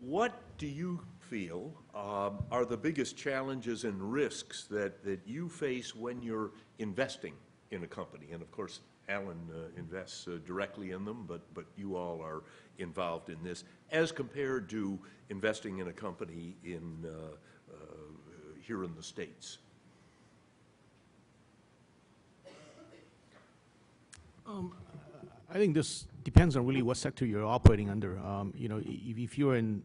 What do you feel are the biggest challenges and risks that you face when you're investing in a company? And of course, Allan invests directly in them, but you all are involved in this, as compared to investing in a company in here in the States. I think this depends on really what sector you're operating under. You know, if you're in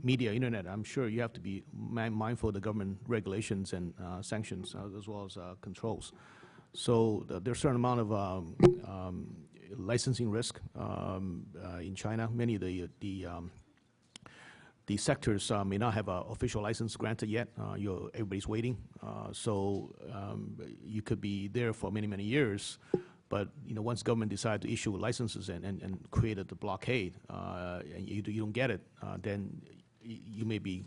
media, internet, I'm sure you have to be mindful of the government regulations and sanctions as well as controls. So there's a certain amount of licensing risk in China. Many of the sectors may not have an official license granted yet. Everybody's waiting. So you could be there for many, many years. But you know, once government decides to issue licenses and create a blockade, and you don't get it, then you may be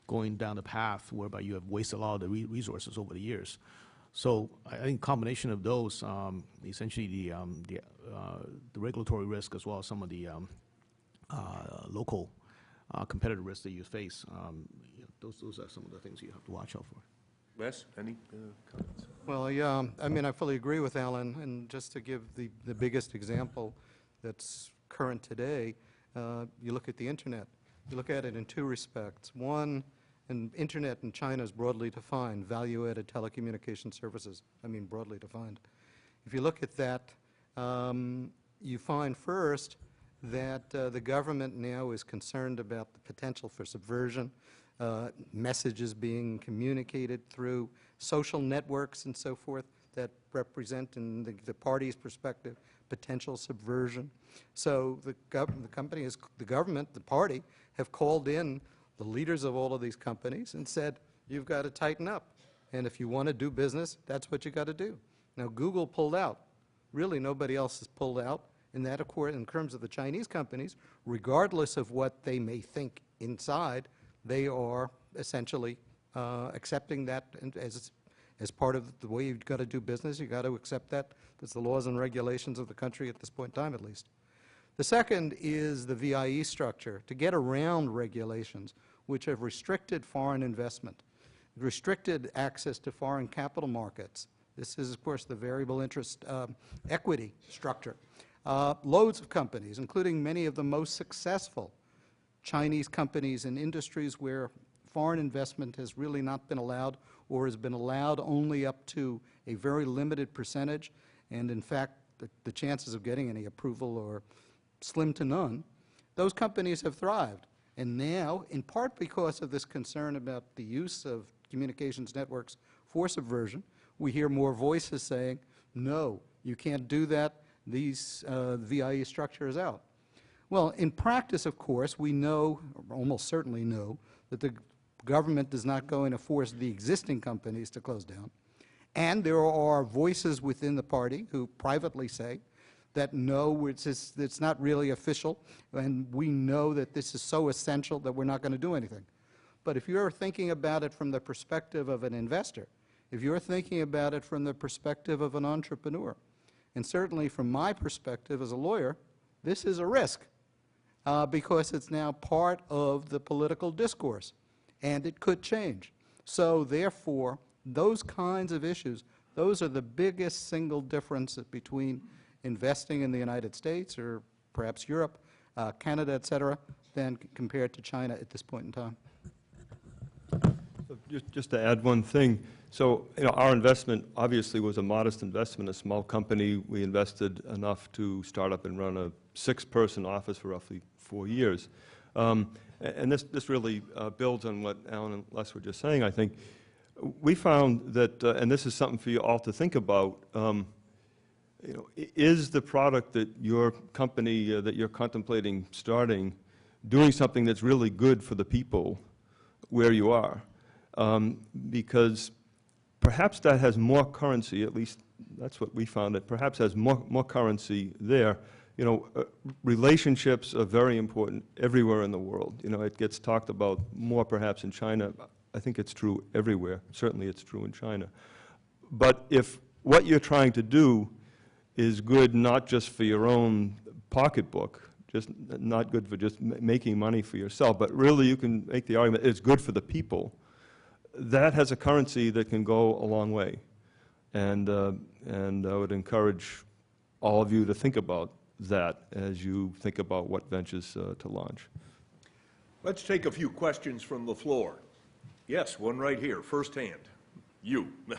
going down the path whereby you have wasted a lot of the resources over the years. So I think combination of those, essentially the regulatory risk as well as some of the local competitive risks that you face, you know, those are some of the things you have to watch out for. Wes, any comments? Well, yeah, I mean, I fully agree with Allan, and just to give the biggest example that's current today, you look at the Internet. You look at it in two respects. One, and Internet in China is broadly defined, value-added telecommunication services, I mean broadly defined. If you look at that, you find first that the government now is concerned about the potential for subversion, messages being communicated through social networks and so forth that represent, in the party's perspective, potential subversion. So the government, the party, have called in the leaders of all of these companies and said, you've got to tighten up. And if you want to do business, that's what you got to do. Now, Google pulled out. Really, nobody else has pulled out. And that, of course, in terms of the Chinese companies, regardless of what they may think inside, they are essentially accepting that as part of the way you've got to do business. You've got to accept that. That's the laws and regulations of the country at this point in time, at least. The second is the VIE structure, to get around regulations which have restricted foreign investment, restricted access to foreign capital markets. This is, of course, the variable interest equity structure. Loads of companies, including many of the most successful Chinese companies in industries where foreign investment has really not been allowed or has been allowed only up to a very limited percentage, and in fact the chances of getting any approval are slim to none. Those companies have thrived, and now, in part because of this concern about the use of communications networks for subversion, we hear more voices saying, no, you can't do that, these VIE structure is out. Well, in practice, of course, we know, or almost certainly know, that the government is not going to force the existing companies to close down. And there are voices within the party who privately say that no, it's not really official, and we know that this is so essential that we're not going to do anything. But if you're thinking about it from the perspective of an investor, if you're thinking about it from the perspective of an entrepreneur, and certainly from my perspective as a lawyer, this is a risk. Because it's now part of the political discourse, and it could change. So therefore, those kinds of issues, those are the biggest single difference between investing in the United States or perhaps Europe, Canada, et cetera, than compared to China at this point in time. So just to add one thing. So, you know, our investment obviously was a modest investment, a small company. We invested enough to start up and run a 6-person office for roughly 4 years. And this really builds on what Allan and Les were just saying, I think. We found that, and this is something for you all to think about, you know, is the product that your company that you're contemplating starting doing something that's really good for the people where you are? Because perhaps that has more currency, at least that's what we found, that perhaps has more currency there. You know, relationships are very important everywhere in the world. You know, it gets talked about more perhaps in China. I think it's true everywhere. Certainly it's true in China. But if what you're trying to do is good not just for your own pocketbook, not good for just making money for yourself, but really you can make the argument it's good for the people. That has a currency that can go a long way. And I would encourage all of you to think about that as you think about what ventures to launch. Let's take a few questions from the floor. Yes, one right here, first hand. You. Yeah,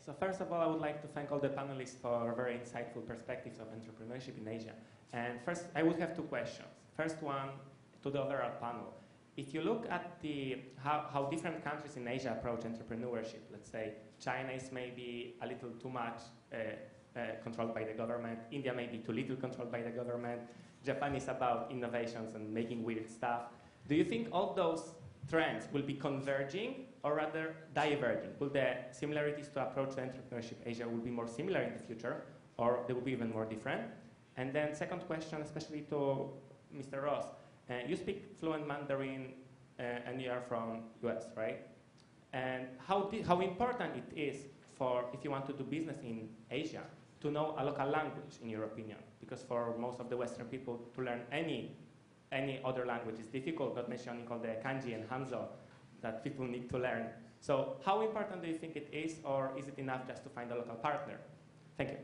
so first of all, I would like to thank all the panelists for very insightful perspectives of entrepreneurship in Asia. And first, I would have two questions. First one, to the overall panel. If you look at how different countries in Asia approach entrepreneurship, let's say China is maybe a little too much controlled by the government, India may be too little controlled by the government, Japan is about innovations and making weird stuff. Do you think all those trends will be converging or rather diverging? Will the similarities to approach to entrepreneurship Asia will be more similar in the future, or they will be even more different? And then second question, especially to Mr. Ross, you speak fluent Mandarin and you are from US, right? And how important it is for, if you want to do business in Asia, to know a local language, in your opinion? Because for most of the Western people, to learn any other language is difficult, not mentioning all the kanji and hanzo that people need to learn. So how important do you think it is, or is it enough just to find a local partner? Thank you.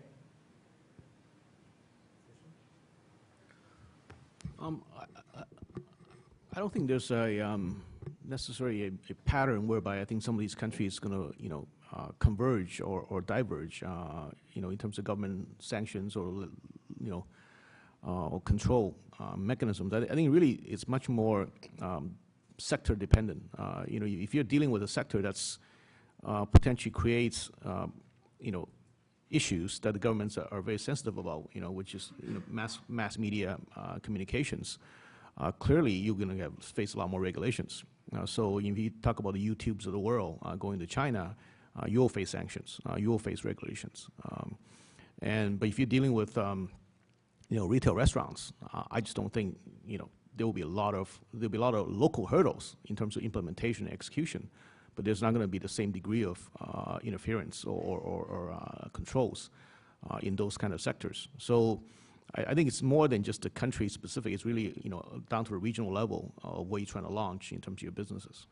I don't think there's a necessarily a pattern whereby I think some of these countries going to, converge or diverge, in terms of government sanctions or, or control mechanisms. I think really it's much more sector dependent. If you're dealing with a sector that's potentially creates, issues that the governments are very sensitive about, which is mass media communications, clearly you're going to face a lot more regulations. So if you talk about the YouTubes of the world going to China, you'll face sanctions, you'll face regulations. But if you're dealing with retail restaurants, I just don't think there will be a lot of local hurdles in terms of implementation and execution, but there's not going to be the same degree of interference or controls in those kind of sectors. So I think it's more than just the country specific. It's really down to a regional level of where you're trying to launch in terms of your businesses.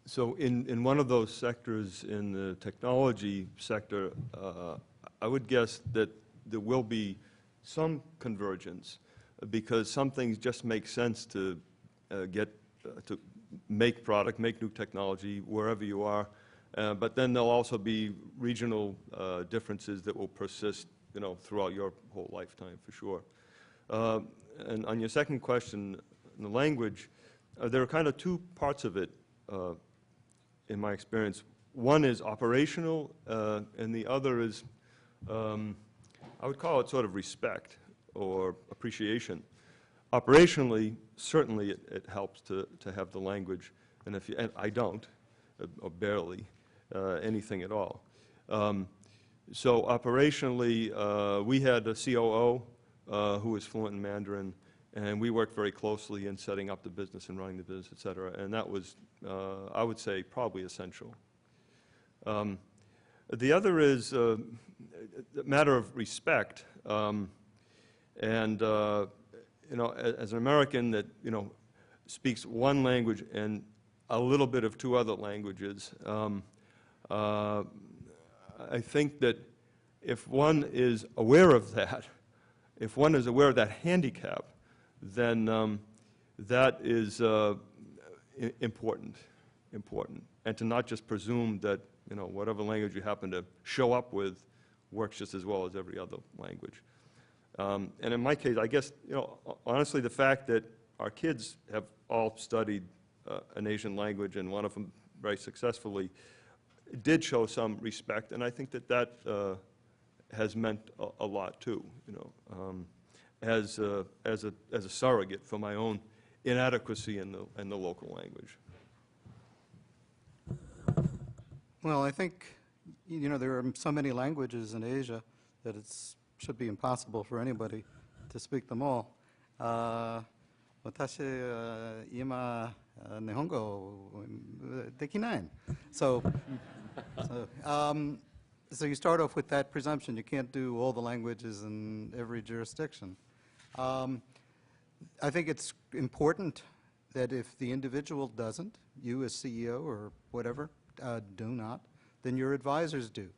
So in one of those sectors, in the technology sector, I would guess that there will be some convergence because some things just make sense to to make product, make new technology wherever you are. But then there'll also be regional differences that will persist, throughout your whole lifetime for sure. And on your second question, the language, there are kind of two parts of it in my experience. One is operational, and the other is, I would call it sort of respect or appreciation. Operationally, certainly it helps to have the language, and I don't, or barely, anything at all. So operationally, we had a COO who was fluent in Mandarin, and we worked very closely in setting up the business and running the business, et cetera, and that was, I would say, probably essential. The other is a matter of respect, and as an American that speaks one language and a little bit of two other languages, I think that if one is aware of that, if one is aware of that handicap, then that is important, and to not just presume that whatever language you happen to show up with works just as well as every other language. And in my case, I guess honestly, the fact that our kids have all studied an Asian language, and one of them very successfully, did show some respect, and I think that has meant a lot too, as a surrogate for my own inadequacy in the local language. Well, I think, there are so many languages in Asia that it should be impossible for anybody to speak them all. 私今日本語できない。So So you start off with that presumption. You can't do all the languages in every jurisdiction. I think it's important that if the individual doesn't, you as CEO or whatever, do not, then your advisors do.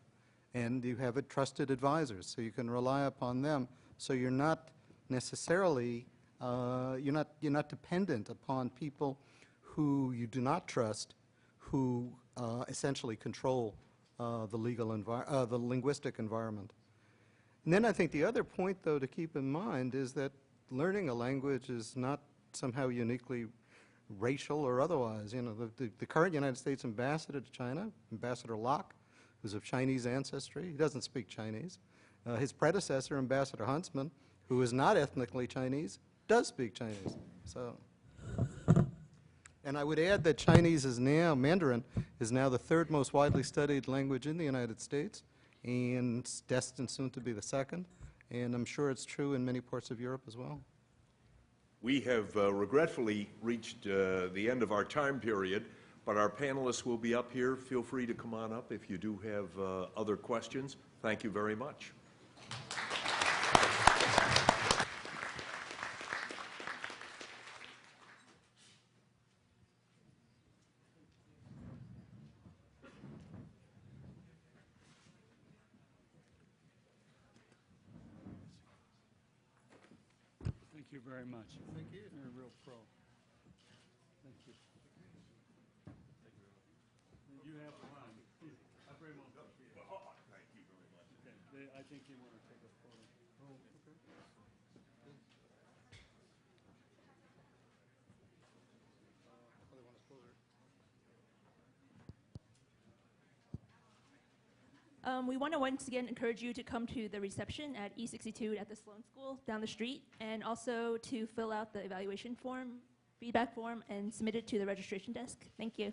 And you have trusted advisors, so you can rely upon them. So you're not necessarily, you're not dependent upon people who you do not trust, who essentially control the linguistic environment. And then I think the other point, though, to keep in mind is that learning a language is not somehow uniquely racial or otherwise. You know, the current United States ambassador to China, Ambassador Locke, who's of Chinese ancestry, he doesn't speak Chinese. His predecessor, Ambassador Huntsman, who is not ethnically Chinese, does speak Chinese. So, and I would add that Chinese is now, Mandarin is now the third most widely studied language in the United States, and it's destined soon to be the second. And I'm sure it's true in many parts of Europe as well. We have regretfully reached the end of our time period, but our panelists will be up here. Feel free to come on up if you do have other questions. Thank you very much. Thank you very much. Thank you. You're a real pro. Thank you. You have the line. I very much appreciate it. Thank you very much. Okay. I think you want to take a photo. Oh, okay. We want to once again encourage you to come to the reception at E62 at the Sloan School down the street, and also to fill out the evaluation form, feedback form, and submit it to the registration desk. Thank you.